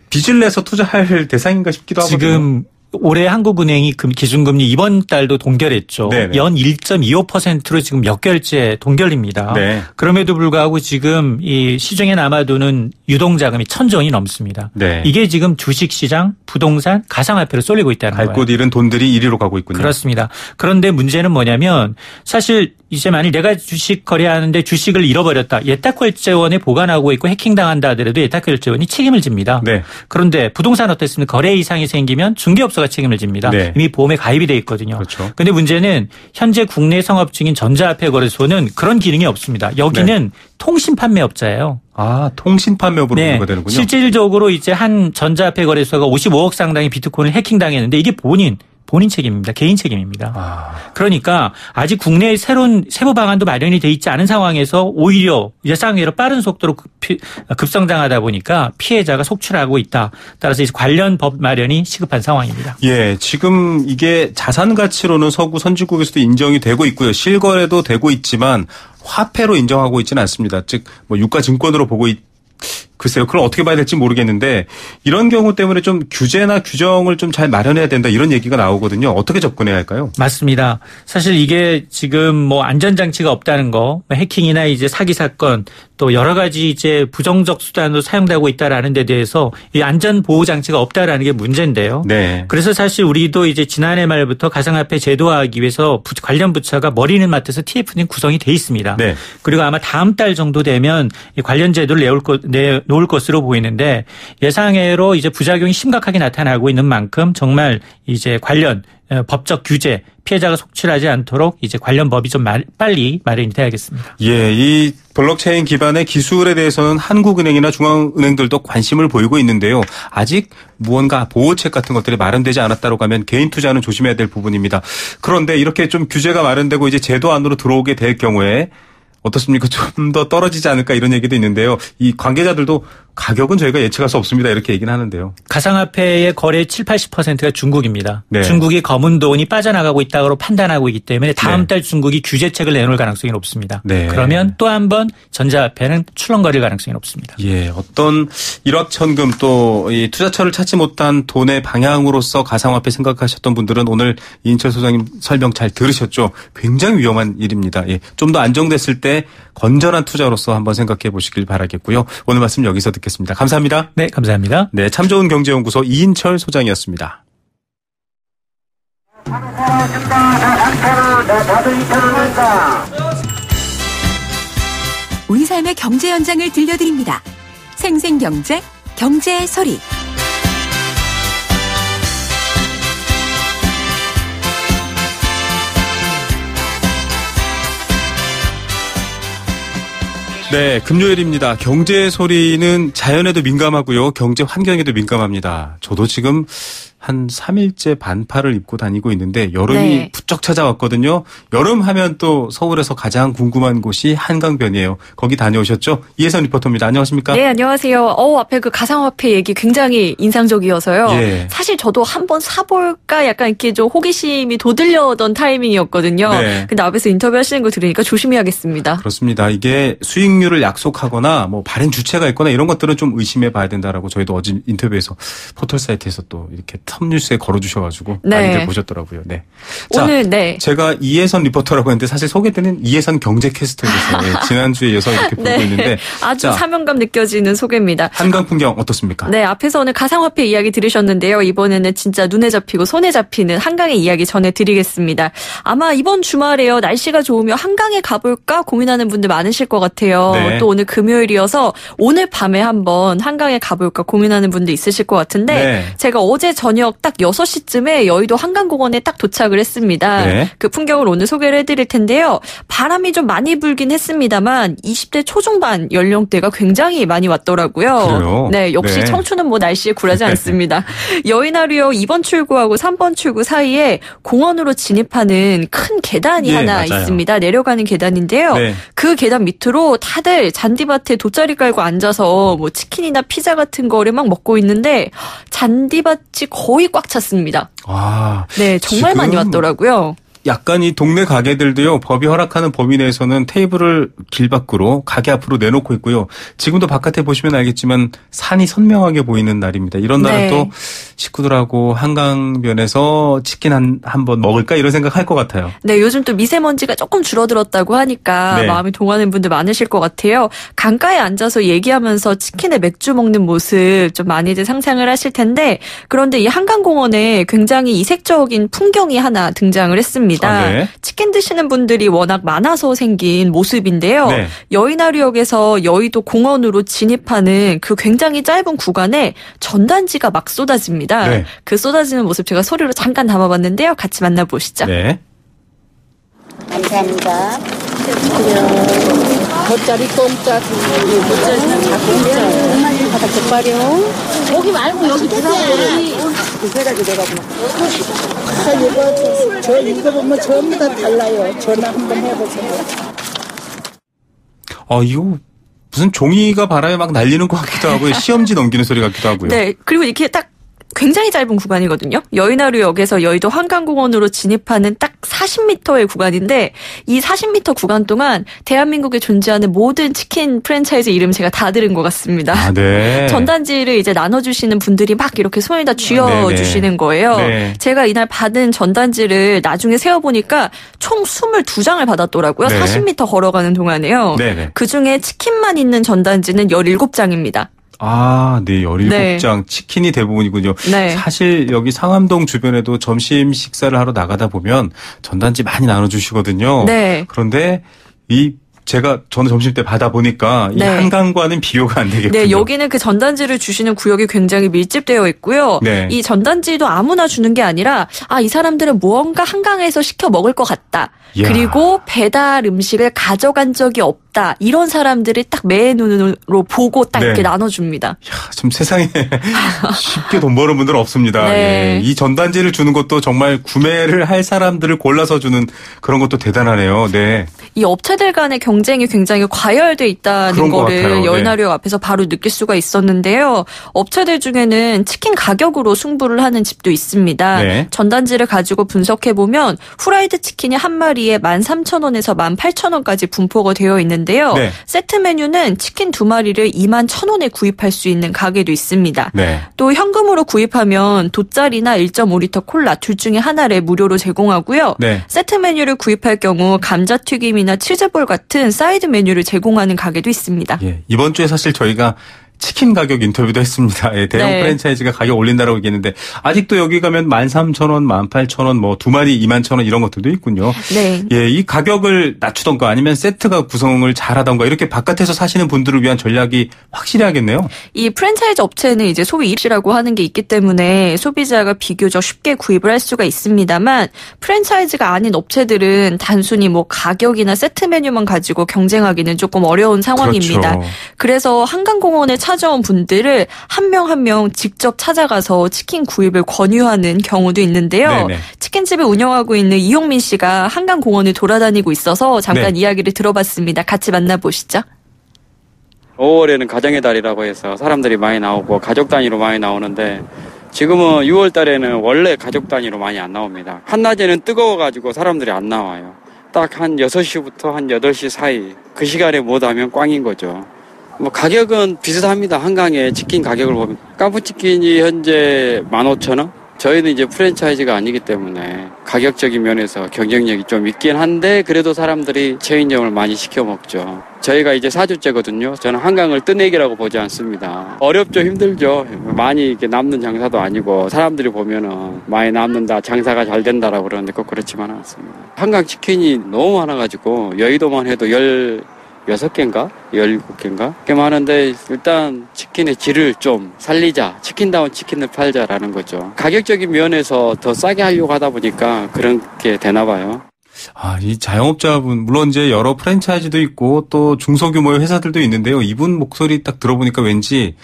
빚을 내서 투자할 대상인가 싶기도 하거든요. 지금 올해 한국은행이 기준금리 이번 달도 동결했죠. 네네. 연 1.25%로 지금 몇 개월째 동결입니다. 네. 그럼에도 불구하고 지금 이 시중에 남아도는 유동자금이 1,000조 원이 넘습니다. 네. 이게 지금 주식시장, 부동산, 가상화폐로 쏠리고 있다는 거예요. 갈 곳 잃은 돈들이 이리로 가고 있군요. 그렇습니다. 그런데 문제는 뭐냐면 사실 이제 만일 내가 주식 거래하는데 주식을 잃어버렸다. 예탁결제원에 보관하고 있고 해킹당한다 하더라도 예탁결제원이 책임을 집니다. 네. 그런데 부동산 어땠습니까? 거래 이상이 생기면 중개업소가 책임을 집니다. 네. 이미 보험에 가입이 돼 있거든요. 그런데 그렇죠. 문제는 현재 국내 성업 중인 전자화폐 거래소는 그런 기능이 없습니다. 여기는 통신 판매업자예요. 아, 통신 판매업으로 분류가 되는군요. 실질적으로 이제 한 전자화폐 거래소가 55억 상당의 비트코인을 해킹당했는데 이게 본인 책임입니다. 개인 책임입니다. 그러니까 아직 국내에 새로운 세부 방안도 마련이 돼 있지 않은 상황에서 오히려 예상외로 빠른 속도로 급성장하다 보니까 피해자가 속출하고 있다. 따라서 이제 관련 법 마련이 시급한 상황입니다. 예, 지금 이게 자산 가치로는 서구 선진국에서도 인정이 되고 있고요. 실거래도 되고 있지만 화폐로 인정하고 있지는 않습니다. 즉 뭐 유가 증권으로 보고 글쎄요. 그걸 어떻게 봐야 될지 모르겠는데 이런 경우 때문에 좀 규제나 규정을 좀 잘 마련해야 된다 이런 얘기가 나오거든요. 어떻게 접근해야 할까요? 맞습니다. 사실 이게 지금 뭐 안전장치가 없다는 거, 해킹이나 이제 사기 사건 또 여러 가지 이제 부정적 수단으로 사용되고 있다라는 데 대해서 이 안전 보호 장치가 없다라는 게 문제인데요. 네. 그래서 사실 우리도 이제 지난해 말부터 가상화폐 제도화하기 위해서 관련 부처가 머리는 맡아서 TF는 구성이 돼 있습니다. 네. 그리고 아마 다음 달 정도 되면 이 관련 제도를 놓을 것으로 보이는데 예상외로 이제 부작용이 심각하게 나타나고 있는 만큼 정말 이제 관련 법적 규제 피해자가 속출하지 않도록 이제 관련 법이 좀 빨리 마련이 돼야겠습니다. 예, 이 블록체인 기반의 기술에 대해서는 한국은행이나 중앙은행들도 관심을 보이고 있는데요. 아직 무언가 보호책 같은 것들이 마련되지 않았다고 하면 개인 투자는 조심해야 될 부분입니다. 그런데 이렇게 좀 규제가 마련되고 이제 제도 안으로 들어오게 될 경우에 어떻습니까? 좀 더 떨어지지 않을까 이런 얘기도 있는데요. 이 관계자들도 가격은 저희가 예측할 수 없습니다. 이렇게 얘기는 하는데요. 가상화폐의 거래 70-80%가 중국입니다. 네. 중국이 검은 돈이 빠져나가고 있다고 판단하고 있기 때문에 다음 달 중국이 규제책을 내놓을 가능성이 높습니다. 네. 그러면 또 한 번 전자화폐는 출렁거릴 가능성이 높습니다. 예, 어떤 일확천금 또 이 투자처를 찾지 못한 돈의 방향으로서 가상화폐 생각하셨던 분들은 오늘 이인철 소장님 설명 잘 들으셨죠? 굉장히 위험한 일입니다. 예, 좀 더 안정됐을 때 건전한 투자로서 한번 생각해 보시길 바라겠고요. 오늘 말씀 여기서 듣겠습니다. 감사합니다. 네, 감사합니다. 네, 참 좋은 경제연구소 이인철 소장이었습니다. 우리 삶의 경제 현장을 들려드립니다. 생생경제, 경제의 소리. 네, 금요일입니다. 경제의 소리는 자연에도 민감하고요. 경제 환경에도 민감합니다. 저도 지금 한 3일째 반팔을 입고 다니고 있는데 여름이 부쩍 찾아왔거든요. 여름 하면 또 서울에서 가장 궁금한 곳이 한강변이에요. 거기 다녀오셨죠? 이혜선 리포터입니다. 안녕하십니까? 네, 안녕하세요. 앞에 그 가상화폐 얘기 굉장히 인상적이어서요. 예. 사실 저도 한번 사볼까 약간 이렇게 좀 호기심이 돋으려던 타이밍이었거든요. 네. 근데 앞에서 인터뷰하시는 거 들으니까 조심해야겠습니다. 그렇습니다. 이게 수익률을 약속하거나 뭐 발행 주체가 있거나 이런 것들은 좀 의심해 봐야 된다라고 저희도 어제 인터뷰에서 포털 사이트에서 또 이렇게 톱뉴스에 걸어주셔가지고 네. 많이들 보셨더라고요. 네. 자, 오늘 네. 제가 이혜선 리포터라고 했는데 사실 소개 때는 이혜선 경제캐스터였어요. 네, 지난주에 이어서 이렇게 보고 네. 있는데 아주 사명감 느껴지는 소개입니다. 한강 풍경 어떻습니까? 네, 앞에서 오늘 가상화폐 이야기 들으셨는데요. 이번에는 진짜 눈에 잡히고 손에 잡히는 한강의 이야기 전해드리겠습니다. 아마 이번 주말에요. 날씨가 좋으면 한강에 가볼까 고민하는 분들 많으실 것 같아요. 네. 또 오늘 금요일이어서 오늘 밤에 한번 한강에 가볼까 고민하는 분들 있으실 것 같은데 네. 제가 어제 저녁 딱 6시쯤에 여의도 한강공원에 딱 도착을 했습니다. 네. 그 풍경을 오늘 소개를 해드릴 텐데요. 바람이 좀 많이 불긴 했습니다만 20대 초중반 연령대가 굉장히 많이 왔더라고요. 그래요? 네, 역시 네. 청춘은 뭐 날씨에 굴하지 않습니다. 여의나루역 2번 출구하고 3번 출구 사이에 공원으로 진입하는 큰 계단이 예, 하나 맞아요. 있습니다. 내려가는 계단인데요. 네. 그 계단 밑으로 다들 잔디밭에 돗자리 깔고 앉아서 뭐 치킨이나 피자 같은 거를 막 먹고 있는데 잔디밭이 거의 꽉 찼습니다. 와, 네, 정말 지금 많이 왔더라고요. 약간 이 동네 가게들도요, 법이 허락하는 범위 내에서는 테이블을 길 밖으로 가게 앞으로 내놓고 있고요. 지금도 바깥에 보시면 알겠지만 산이 선명하게 보이는 날입니다. 이런 날은 네. 또 식구들하고 한강변에서 치킨 한 번 먹을까 이런 생각할 것 같아요. 네, 요즘 또 미세먼지가 조금 줄어들었다고 하니까 네. 마음이 동하는 분들 많으실 것 같아요. 강가에 앉아서 얘기하면서 치킨에 맥주 먹는 모습 좀 많이들 상상을 하실 텐데 그런데 이 한강공원에 굉장히 이색적인 풍경이 하나 등장을 했습니다. 네. 치킨 드시는 분들이 워낙 많아서 생긴 모습인데요. 네. 여의나루역에서 여의도 공원으로 진입하는 그 굉장히 짧은 구간에 전단지가 막 쏟아집니다. 네. 그 쏟아지는 모습 제가 소리로 잠깐 담아봤는데요. 같이 만나보시죠. 네. 감사합니다. 돗자리 똥자 돗자리는 작은 엄마님 바닥 족발이요. 고기 말고 여기 돗자리 그래가지고 내가 이거 저 읽어보면 전부 다 달라요. 전화 한번 해보세요. 이거 무슨 종이가 바람에 막 날리는 것 같기도 하고요. 시험지 넘기는 소리 같기도 하고요. 네, 그리고 이렇게 딱 굉장히 짧은 구간이거든요. 여의나루역에서 여의도 한강공원으로 진입하는 딱 40m의 구간인데 이 40m 구간 동안 대한민국에 존재하는 모든 치킨 프랜차이즈 이름 제가 다 들은 것 같습니다. 아, 네. 전단지를 이제 나눠주시는 분들이 막 이렇게 손에다 쥐어주시는 거예요. 네. 제가 이날 받은 전단지를 나중에 세어보니까 총 22장을 받았더라고요. 네. 40m 걸어가는 동안에요. 네네. 그중에 치킨만 있는 전단지는 17장입니다. 아, 네, 17장. 네. 치킨이 대부분이군요. 네. 사실 여기 상암동 주변에도 점심 식사를 하러 나가다 보면 전단지 많이 나눠주시거든요. 네. 그런데 저는 점심 때 받아보니까 이 네. 한강과는 비교가 안 되겠군요. 네, 여기는 그 전단지를 주시는 구역이 굉장히 밀집되어 있고요. 네. 이 전단지도 아무나 주는 게 아니라 이 사람들은 무언가 한강에서 시켜 먹을 것 같다. 이야. 그리고 배달 음식을 가져간 적이 없다. 이런 사람들이 딱 매의 눈으로 보고 딱 네. 이렇게 나눠줍니다. 좀 세상에 쉽게 돈 버는 분들은 없습니다. 네. 예. 이 전단지를 주는 것도 정말 구매를 할 사람들을 골라서 주는 그런 것도 대단하네요. 네. 이 업체들 간의 경쟁이 굉장히 과열돼 있다는 그런 것 거를 같아요. 여의나루역 앞에서 바로 느낄 수가 있었는데요. 업체들 중에는 치킨 가격으로 승부를 하는 집도 있습니다. 네. 전단지를 가지고 분석해보면 후라이드 치킨이 한 마리에 13,000원에서 18,000원까지 분포가 되어 있는데요. 네. 세트 메뉴는 치킨 2마리를 21,000원에 구입할 수 있는 가게도 있습니다. 네. 또 현금으로 구입하면 돗자리나 1.5리터 콜라 둘 중에 하나를 무료로 제공하고요. 네. 세트 메뉴를 구입할 경우 감자튀김이나 치즈볼 같은 사이드 메뉴를 제공하는 가게도 있습니다. 예. 이번 주에 사실 저희가 치킨 가격 인터뷰도 했습니다. 예, 대형 네. 프랜차이즈가 가격 올린다라고 얘기했는데 아직도 여기 가면 13,000원, 18,000원, 뭐 2마리 21,000원 이런 것들도 있군요. 네. 예, 이 가격을 낮추던가 아니면 세트가 구성을 잘하던가 이렇게 바깥에서 사시는 분들을 위한 전략이 확실히 하겠네요. 이 프랜차이즈 업체는 이제 소위 입시라고 하는 게 있기 때문에 소비자가 비교적 쉽게 구입을 할 수가 있습니다만 프랜차이즈가 아닌 업체들은 단순히 뭐 가격이나 세트 메뉴만 가지고 경쟁하기는 조금 어려운 상황입니다. 그렇죠. 그래서 한강공원에 찾아온 분들을 한 명 한 명 직접 찾아가서 치킨 구입을 권유하는 경우도 있는데요. 네네. 치킨집을 운영하고 있는 이용민 씨가 한강공원을 돌아다니고 있어서 잠깐 네. 이야기를 들어봤습니다. 같이 만나보시죠. 5월에는 가정의 달이라고 해서 사람들이 많이 나오고 가족 단위로 많이 나오는데 지금은 6월 달에는 원래 가족 단위로 많이 안 나옵니다. 한낮에는 뜨거워가지고 사람들이 안 나와요. 딱 한 6시부터 한 8시 사이 그 시간에 못 하면 꽝인 거죠. 뭐 가격은 비슷합니다. 한강의 치킨 가격을 보면 까부치킨이 현재 15,000원, 저희는 이제 프랜차이즈가 아니기 때문에 가격적인 면에서 경쟁력이 좀 있긴 한데 그래도 사람들이 체인점을 많이 시켜 먹죠. 저희가 이제 4주째거든요. 저는 한강을 뜨내기라고 보지 않습니다. 어렵죠, 힘들죠. 많이 이렇게 남는 장사도 아니고 사람들이 보면은 많이 남는다, 장사가 잘 된다라고 그러는데 꼭 그렇지만 않습니다. 한강 치킨이 너무 많아가지고 여의도만 해도 16개인가? 17개인가? 꽤 많은데 일단 치킨의 질을 좀 살리자. 치킨다운 치킨을 팔자라는 거죠. 가격적인 면에서 더 싸게 하려고 하다 보니까 그런 게 되나 봐요. 이 자영업자분, 물론 이제 여러 프랜차이즈도 있고 또 중소규모의 회사들도 있는데요. 이분 목소리 딱 들어보니까 왠지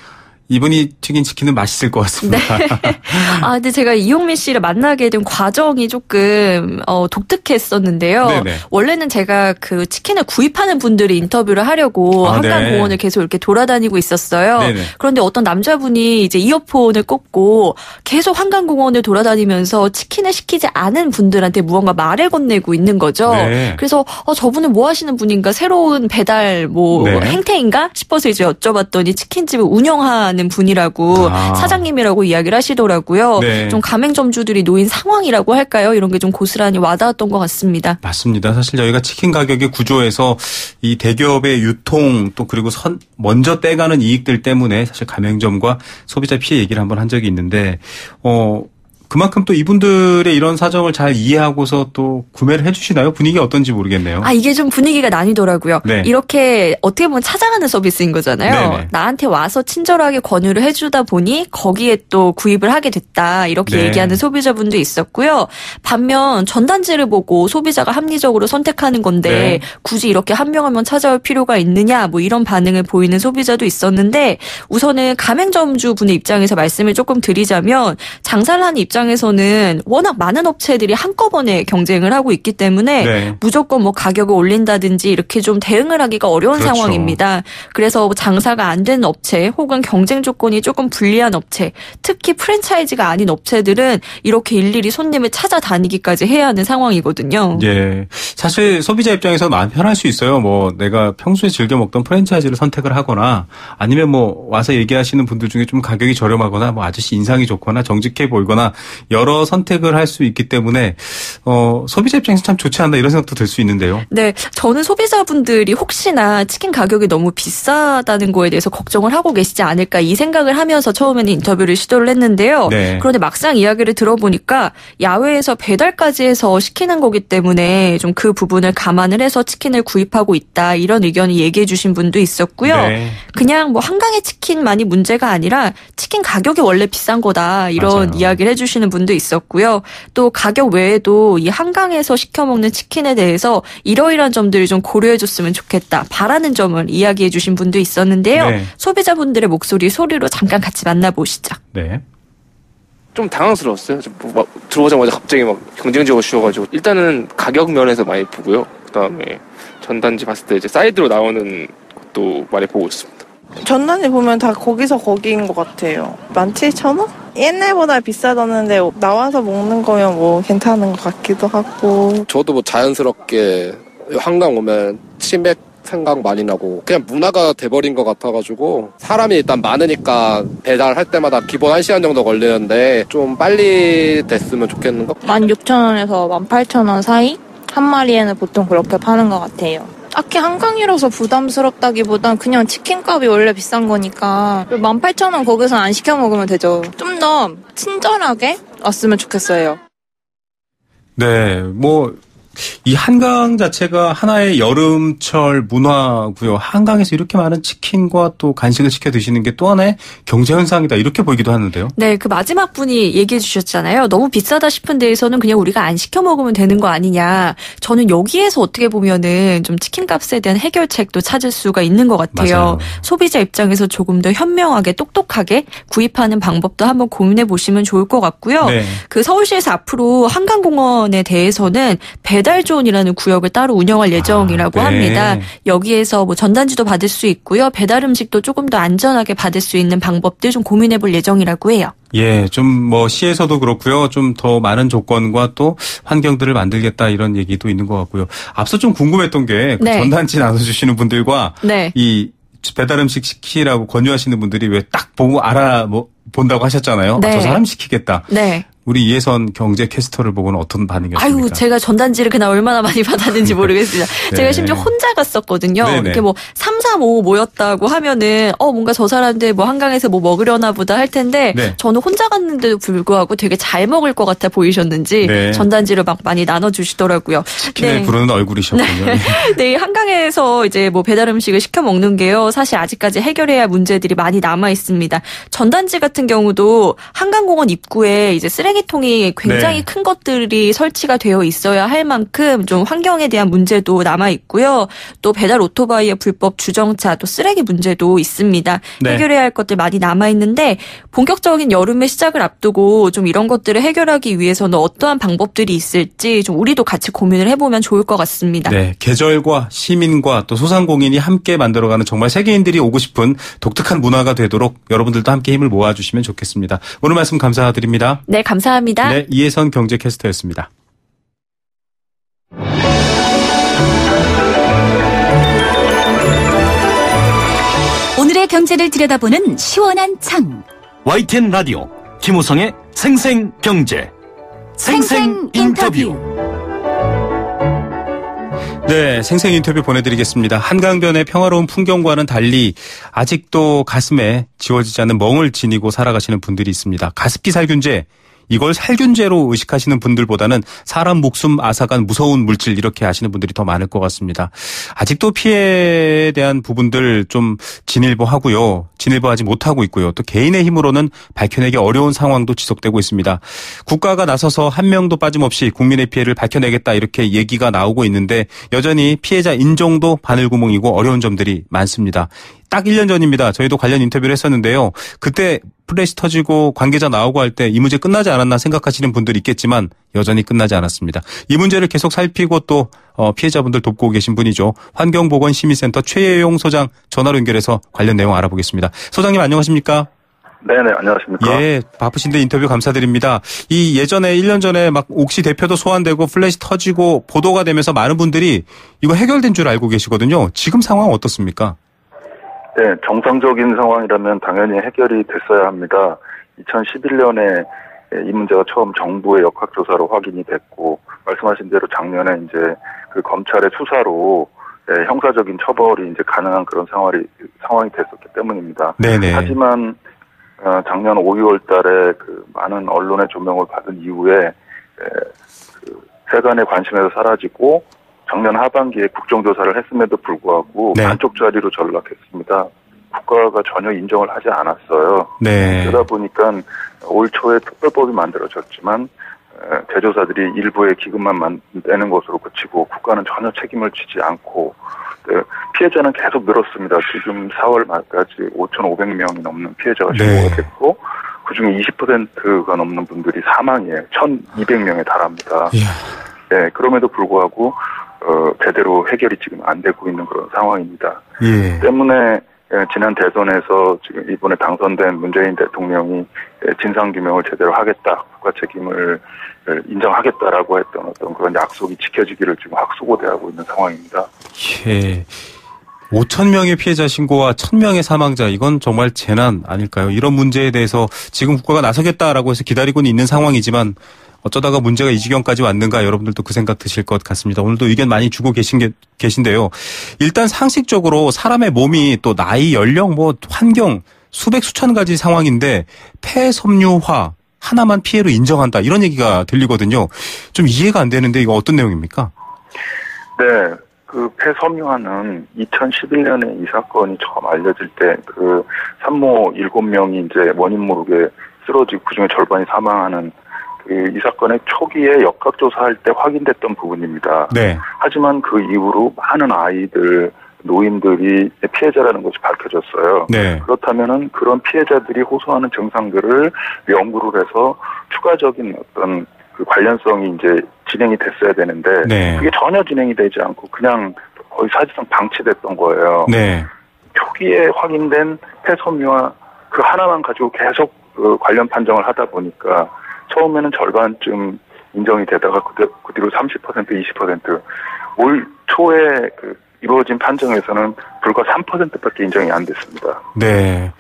이분이 튀긴 치킨은 맛있을 것 같습니다. 네. 근데 제가 이용민 씨를 만나게 된 과정이 조금 독특했었는데요. 네네. 원래는 제가 그 치킨을 구입하는 분들이 인터뷰를 하려고 한강공원을 계속 이렇게 돌아다니고 있었어요. 네네. 그런데 어떤 남자분이 이제 이어폰을 꼽고 계속 한강공원을 돌아다니면서 치킨을 시키지 않은 분들한테 무언가 말을 건네고 있는 거죠. 네. 그래서 저분은 뭐 하시는 분인가, 새로운 배달 행태인가 싶어서 이제 여쭤봤더니 치킨집을 운영하는 분이라고 사장님이라고 이야기를 하시더라고요. 네. 좀 가맹점주들이 놓인 상황이라고 할까요? 이런 게 좀 고스란히 와닿았던 것 같습니다. 맞습니다. 사실 저희가 치킨 가격의 구조에서 이 대기업의 유통 또 그리고 먼저 떼가는 이익들 때문에 사실 가맹점과 소비자 피해 얘기를 한번 한 적이 있는데 그만큼 또 이분들의 이런 사정을 잘 이해하고서 또 구매를 해주시나요? 분위기가 어떤지 모르겠네요. 이게 좀 분위기가 나뉘더라고요. 네. 이렇게 어떻게 보면 찾아가는 서비스인 거잖아요. 네네. 나한테 와서 친절하게 권유를 해주다 보니 거기에 또 구입을 하게 됐다. 이렇게 얘기하는 소비자분도 있었고요. 반면 전단지를 보고 소비자가 합리적으로 선택하는 건데 굳이 이렇게 한 명 한 명 찾아올 필요가 있느냐, 뭐 이런 반응을 보이는 소비자도 있었는데, 우선은 가맹점주 분의 입장에서 말씀을 조금 드리자면, 장사를 하는 입장에서는 워낙 많은 업체들이 한꺼번에 경쟁을 하고 있기 때문에 무조건 뭐 가격을 올린다든지 이렇게 좀 대응을 하기가 어려운 상황입니다. 그래서 장사가 안 되는 업체 혹은 경쟁 조건이 조금 불리한 업체, 특히 프랜차이즈가 아닌 업체들은 이렇게 일일이 손님을 찾아다니기까지 해야 하는 상황이거든요. 예, 사실 소비자 입장에서 마음 편할 수 있어요. 뭐 내가 평소에 즐겨 먹던 프랜차이즈를 선택을 하거나 아니면 뭐 와서 얘기하시는 분들 중에 좀 가격이 저렴하거나 뭐 아저씨 인상이 좋거나 정직해 보이거나 여러 선택을 할 수 있기 때문에 소비자 입장에서 참 좋지 않나 이런 생각도 들 수 있는데요. 네, 저는 소비자분들이 혹시나 치킨 가격이 너무 비싸다는 거에 대해서 걱정을 하고 계시지 않을까 이 생각을 하면서 처음에는 인터뷰를 시도를 했는데요. 그런데 막상 이야기를 들어보니까 야외에서 배달까지 해서 시키는 거기 때문에 좀 그 부분을 감안을 해서 치킨을 구입하고 있다, 이런 의견을 얘기해 주신 분도 있었고요. 그냥 뭐 한강의 치킨만이 문제가 아니라 치킨 가격이 원래 비싼 거다, 이런 이야기를 해주시는 분도 있었고요. 또 가격 외에도 이 한강에서 시켜 먹는 치킨에 대해서 이러이러한 점들을 좀 고려해 줬으면 좋겠다, 바라는 점을 이야기해 주신 분도 있었는데요. 소비자분들의 목소리 소리로 잠깐 같이 만나보시죠. 네. 좀 당황스러웠어요. 들어오자마자 갑자기 막 경쟁적으로 주셔가지고 일단은 가격 면에서 많이 보고요. 그다음에 전단지 봤을 때 이제 사이드로 나오는 것도 많이 보고 있습니다. 전단지 보면 다 거기서 거기인 것 같아요. 17,000원? 옛날보다 비싸졌는데 나와서 먹는 거면 뭐 괜찮은 것 같기도 하고. 저도 뭐 자연스럽게 한강 오면 치맥 생각 많이 나고 그냥 문화가 돼버린 것 같아가지고 사람이 일단 많으니까 배달할 때마다 기본 1시간 정도 걸리는데 좀 빨리 됐으면 좋겠는 거? 16,000원에서 18,000원 사이? 한 마리에는 보통 그렇게 파는 것 같아요. 딱히 한강이라서 부담스럽다기보단 그냥 치킨값이 원래 비싼 거니까 18,000원 거기서 안 시켜 먹으면 되죠. 좀 더 친절하게 왔으면 좋겠어요. 네, 뭐 이 한강 자체가 하나의 여름철 문화고요. 한강에서 이렇게 많은 치킨과 또 간식을 시켜 드시는 게 또 하나의 경제 현상이다, 이렇게 보이기도 하는데요. 네, 그 마지막 분이 얘기해 주셨잖아요. 너무 비싸다 싶은 데에서는 그냥 우리가 안 시켜 먹으면 되는 거 아니냐. 저는 여기에서 어떻게 보면은 좀 치킨값에 대한 해결책도 찾을 수가 있는 것 같아요. 맞아요. 소비자 입장에서 조금 더 현명하게 똑똑하게 구입하는 방법도 한번 고민해 보시면 좋을 것 같고요. 그 서울시에서 앞으로 한강공원에 대해서는 배달존이라는 구역을 따로 운영할 예정이라고 합니다. 여기에서 뭐 전단지도 받을 수 있고요. 배달 음식도 조금 더 안전하게 받을 수 있는 방법들 좀 고민해 볼 예정이라고 해요. 예, 좀 뭐 시에서도 그렇고요. 좀 더 많은 조건과 또 환경들을 만들겠다, 이런 얘기도 있는 것 같고요. 앞서 좀 궁금했던 게 그 전단지 나눠주시는 분들과 이 배달 음식 시키라고 권유하시는 분들이 왜 딱 보고 본다고 하셨잖아요. 저 사람 시키겠다. 우리 이혜선 경제 캐스터를 보고는 어떤 반응이었습니까? 아유, 제가 전단지를 그날 얼마나 많이 받았는지 모르겠습니다. 네. 제가 심지어 혼자 갔었거든요. 네네. 이렇게 뭐 3, 4, 5 모였다고 하면은 뭔가 저 사람들 뭐 한강에서 뭐 먹으려나 보다 할 텐데 네. 저는 혼자 갔는데도 불구하고 되게 잘 먹을 것 같아 보이셨는지 네. 전단지를 막 많이 나눠주시더라고요. 치킨을 부르는 얼굴이셨군요. 네, 한강에서 이제 뭐 배달 음식을 시켜 먹는 게요. 사실 아직까지 해결해야 할 문제들이 많이 남아 있습니다. 전단지 같은 경우도 한강공원 입구에 이제 쓰레기통이 굉장히 네. 큰 것들이 설치가 되어 있어야 할 만큼 좀 환경에 대한 문제도 남아 있고요. 또 배달 오토바이의 불법 주정차, 또 쓰레기 문제도 있습니다. 네. 해결해야 할 것들 많이 남아 있는데 본격적인 여름의 시작을 앞두고 좀 이런 것들을 해결하기 위해서는 어떠한 방법들이 있을지 좀 우리도 같이 고민을 해보면 좋을 것 같습니다. 네, 계절과 시민과 또 소상공인이 함께 만들어가는 정말 세계인들이 오고 싶은 독특한 문화가 되도록 여러분들도 함께 힘을 모아주시면 좋겠습니다. 오늘 말씀 감사드립니다. 네, 감사합니다. 네, 이혜선 경제캐스터였습니다. 오늘의 경제를 들여다보는 시원한 창. YTN 라디오 김우성의 생생경제 생생인터뷰. 네, 생생 인터뷰 보내드리겠습니다. 한강변의 평화로운 풍경과는 달리 아직도 가슴에 지워지지 않는 멍을 지니고 살아가시는 분들이 있습니다. 가습기 살균제, 이걸 살균제로 의식하시는 분들보다는 사람 목숨 앗아간 무서운 물질 이렇게 아시는 분들이 더 많을 것 같습니다. 아직도 피해에 대한 부분들 좀 진일보하고요. 진일보하지 못하고 있고요. 또 개인의 힘으로는 밝혀내기 어려운 상황도 지속되고 있습니다. 국가가 나서서 한 명도 빠짐없이 국민의 피해를 밝혀내겠다 이렇게 얘기가 나오고 있는데 여전히 피해자 인정도 바늘구멍이고 어려운 점들이 많습니다. 딱 1년 전입니다. 저희도 관련 인터뷰를 했었는데요. 그때 플래시 터지고 관계자 나오고 할 때 이 문제 끝나지 않았나 생각하시는 분들이 있겠지만 여전히 끝나지 않았습니다. 이 문제를 계속 살피고 또 피해자분들 돕고 계신 분이죠. 환경보건시민센터 최예용 소장 전화로 연결해서 관련 내용 알아보겠습니다. 소장님 안녕하십니까? 네네, 안녕하십니까? 예, 바쁘신데 인터뷰 감사드립니다. 이 예전에 1년 전에 막 옥시 대표도 소환되고 플래시 터지고 보도가 되면서 많은 분들이 이거 해결된 줄 알고 계시거든요. 지금 상황 어떻습니까? 네, 정상적인 상황이라면 당연히 해결이 됐어야 합니다. 2011년에 이 문제가 처음 정부의 역학조사로 확인이 됐고, 말씀하신 대로 작년에 이제 그 검찰의 수사로 형사적인 처벌이 이제 가능한 그런 상황이 됐었기 때문입니다. 네네. 하지만 작년 5, 6월 달에 그 많은 언론의 조명을 받은 이후에 그 세간의 관심에서 사라지고 작년 하반기에 국정조사를 했음에도 불구하고 네. 반쪽짜리로 전락했습니다. 국가가 전혀 인정을 하지 않았어요. 네. 그러다 보니까 올 초에 특별법이 만들어졌지만 대조사들이 일부의 기금만 내는 것으로 그치고 국가는 전혀 책임을 지지 않고 피해자는 계속 늘었습니다. 지금 4월 말까지 5,500명이 넘는 피해자가 신고가 됐고 그중에 20%가 넘는 분들이 사망이에요. 1,200명에 달합니다. 네, 그럼에도 불구하고 제대로 해결이 지금 안 되고 있는 그런 상황입니다. 때문에 지난 대선에서 지금 이번에 당선된 문재인 대통령이 진상규명을 제대로 하겠다, 국가 책임을 인정하겠다라고 했던 어떤 그런 약속이 지켜지기를 지금 확수고대하고 있는 상황입니다. 예. 5,000명의 피해자 신고와 1,000명의 사망자, 이건 정말 재난 아닐까요? 이런 문제에 대해서 지금 국가가 나서겠다라고 해서 기다리고는 있는 상황이지만 어쩌다가 문제가 이 지경까지 왔는가 여러분들도 그 생각 드실 것 같습니다. 오늘도 의견 많이 주고 계신데요. 일단 상식적으로 사람의 몸이 또 나이, 연령, 환경 수백 수천 가지 상황인데 폐섬유화 하나만 피해로 인정한다 이런 얘기가 들리거든요. 좀 이해가 안 되는데 이거 어떤 내용입니까? 네. 그 폐섬유화는 2011년에 이 사건이 처음 알려질 때 그 산모 7명이 이제 원인 모르게 쓰러지고 그중에 절반이 사망하는 이 사건의 초기에 역학조사할 때 확인됐던 부분입니다. 네. 하지만 그 이후로 많은 아이들, 노인들이 피해자라는 것이 밝혀졌어요. 네. 그렇다면은 그런 피해자들이 호소하는 증상들을 연구를 해서 추가적인 어떤 그 관련성이 이제 진행이 됐어야 되는데 네. 그게 전혀 진행이 되지 않고 그냥 거의 사실상 방치됐던 거예요. 네. 초기에 확인된 폐섬유화 그 하나만 가지고 계속 그 관련 판정을 하다 보니까 처음에는 절반쯤 인정이 되다가 그 뒤로 30%, 20%. 올 초에 그 이루어진 판정에서는 불과 3%밖에 인정이 안 됐습니다. 네.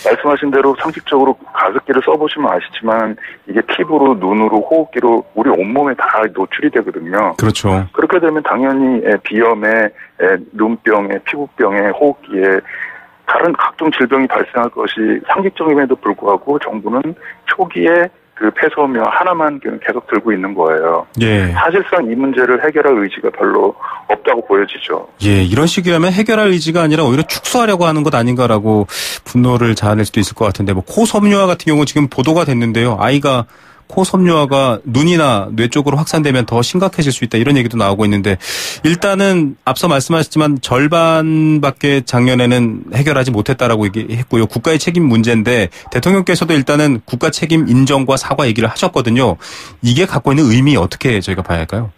말씀하신 대로 상식적으로 가습기를 써보시면 아시지만 이게 피부로, 눈으로, 호흡기로 우리 온몸에 다 노출이 되거든요. 그렇죠. 그렇게 되면 당연히 비염에, 눈병에, 피부병에, 호흡기에 다른 각종 질병이 발생할 것이 상식적임에도 불구하고 정부는 초기에 그 폐섬유 하나만 계속 들고 있는 거예요. 예. 사실상 이 문제를 해결할 의지가 별로 없다고 보여지죠. 예, 이런 식이라면 해결할 의지가 아니라 오히려 축소하려고 하는 것 아닌가라고 분노를 자아낼 수도 있을 것 같은데, 뭐 코섬유화 같은 경우 지금 보도가 됐는데요. 아이가 코섬유화가 눈이나 뇌 쪽으로 확산되면 더 심각해질 수 있다, 이런 얘기도 나오고 있는데, 일단은 앞서 말씀하셨지만 절반밖에 작년에는 해결하지 못했다라고 얘기했고요. 국가의 책임 문제인데 대통령께서도 일단은 국가 책임 인정과 사과 얘기를 하셨거든요. 이게 갖고 있는 의미 어떻게 저희가 봐야 할까요?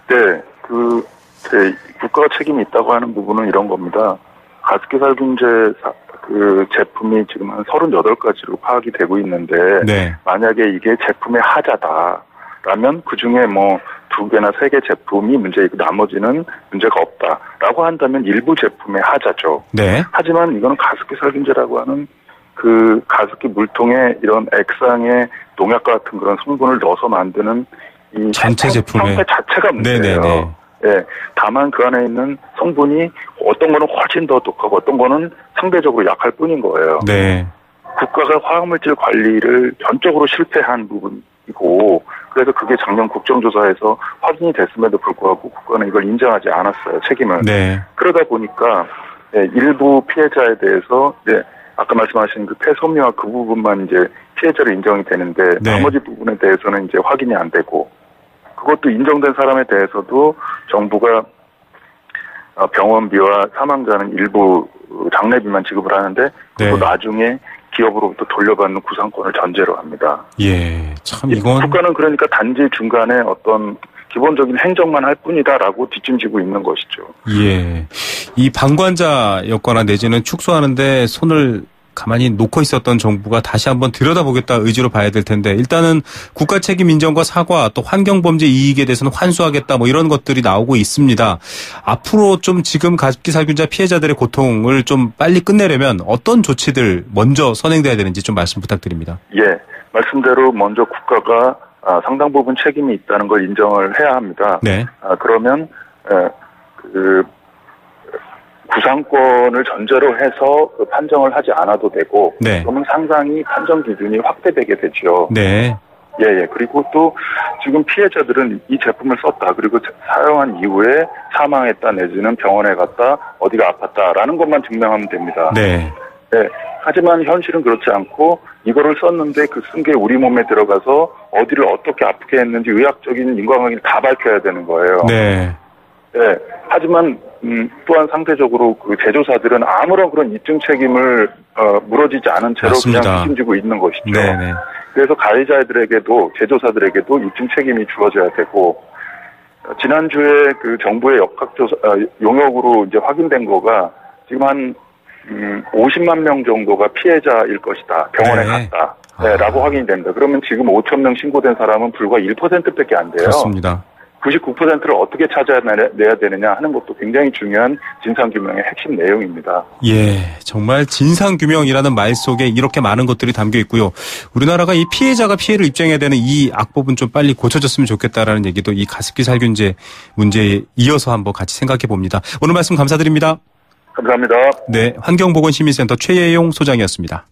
네, 국가가 책임이 있다고 하는 부분은 이런 겁니다. 가습기 살균제 그 제품이 지금 한 38가지로 파악이 되고 있는데, 네. 만약에 이게 제품의 하자다라면 그 중에 뭐 2개나 3개 제품이 문제이고 나머지는 문제가 없다라고 한다면 일부 제품의 하자죠. 네. 하지만 이거는 가습기 살균제라고 하는 그 가습기 물통에 이런 액상의 농약과 같은 그런 성분을 넣어서 만드는 이 전체 제품의 형태 자체가 문제예요. 네네네. 예, 다만 그 안에 있는 성분이 어떤 거는 훨씬 더 독하고 어떤 거는 상대적으로 약할 뿐인 거예요. 네. 국가가 화학물질 관리를 전적으로 실패한 부분이고, 그래서 그게 작년 국정조사에서 확인이 됐음에도 불구하고 국가는 이걸 인정하지 않았어요, 책임을. 네. 그러다 보니까 일부 피해자에 대해서 아까 말씀하신 그 폐섬유화 그 부분만 이제 피해자로 인정이 되는데, 네. 나머지 부분에 대해서는 이제 확인이 안 되고, 그것도 인정된 사람에 대해서도 정부가 병원비와 사망자는 일부 장례비만 지급을 하는데, 또 나중에 기업으로부터 돌려받는 구상권을 전제로 합니다. 예, 참 이건 국가는 그러니까 단지 중간에 어떤 기본적인 행정만 할 뿐이다라고 뒷짐지고 있는 것이죠. 예, 이 방관자였거나 내지는 축소하는데 손을 가만히 놓고 있었던 정부가 다시 한번 들여다보겠다 의지로 봐야 될 텐데, 일단은 국가 책임 인정과 사과, 또 환경범죄 이익에 대해서는 환수하겠다, 뭐 이런 것들이 나오고 있습니다. 앞으로 좀 지금 가습기 살균자 피해자들의 고통을 좀 빨리 끝내려면 어떤 조치들 먼저 선행돼야 되는지 좀 말씀 부탁드립니다. 예, 말씀대로 먼저 국가가 상당 부분 책임이 있다는 걸 인정을 해야 합니다. 네. 그러면 구상권을 전제로 해서 그 판정을 하지 않아도 되고, 네. 그러면 상당히 판정 기준이 확대되게 되죠. 네. 예. 그리고 또 지금 피해자들은 이 제품을 썼다, 그리고 사용한 이후에 사망했다 내지는 병원에 갔다, 어디가 아팠다라는 것만 증명하면 됩니다. 네. 네. 하지만 현실은 그렇지 않고 이거를 썼는데 그 쓴 게 우리 몸에 들어가서 어디를 어떻게 아프게 했는지 의학적인 인과관계를 다 밝혀야 되는 거예요. 네. 네. 하지만 또한 상대적으로 그 제조사들은 아무런 그런 입증 책임을 물어지지 않은 채로 맞습니다. 그냥 책임지고 있는 것이죠. 네네. 그래서 가해자들에게도 제조사들에게도 입증 책임이 주어져야 되고, 지난주에 그 정부의 역학조사 용역으로 이제 확인된 거가 지금 한 50만 명 정도가 피해자일 것이다. 병원에 갔다. 라고 확인이 됩니다. 그러면 지금 5천 명 신고된 사람은 불과 1%밖에 안 돼요. 그렇습니다. 99%를 어떻게 찾아내야 되느냐 하는 것도 굉장히 중요한 진상규명의 핵심 내용입니다. 예, 정말 진상규명이라는 말 속에 이렇게 많은 것들이 담겨 있고요. 우리나라가 이 피해자가 피해를 입증해야 되는 이 악법은 좀 빨리 고쳐졌으면 좋겠다라는 얘기도 이 가습기 살균제 문제에 이어서 한번 같이 생각해 봅니다. 오늘 말씀 감사드립니다. 감사합니다. 네, 환경보건시민센터 최예용 소장이었습니다.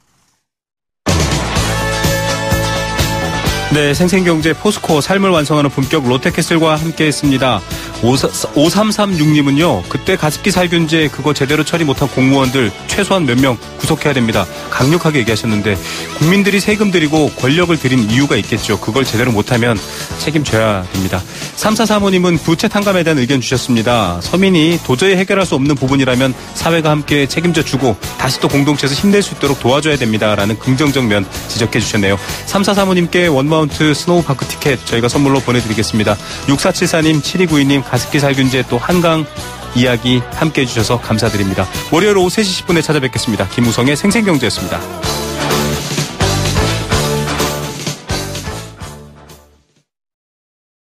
네, 생생경제 포스코 삶을 완성하는 품격 롯데캐슬과 함께했습니다. 5336님은요. 그때 가습기 살균제 그거 제대로 처리 못한 공무원들 최소한 몇 명 구속해야 됩니다. 강력하게 얘기하셨는데, 국민들이 세금 들이고 권력을 들인 이유가 있겠죠. 그걸 제대로 못하면 책임져야 됩니다. 3435님은 부채 탕감에 대한 의견 주셨습니다. 서민이 도저히 해결할 수 없는 부분이라면 사회가 함께 책임져 주고 다시 또 공동체에서 힘낼 수 있도록 도와줘야 됩니다라는 긍정적 면 지적해 주셨네요. 3435님께 원마운트 스노우파크 티켓 저희가 선물로 보내드리겠습니다. 6474님, 7292님 가습기 살균제 또 한강 이야기 함께해 주셔서 감사드립니다. 월요일 오후 3시 10분에 찾아뵙겠습니다. 김우성의 생생경제였습니다.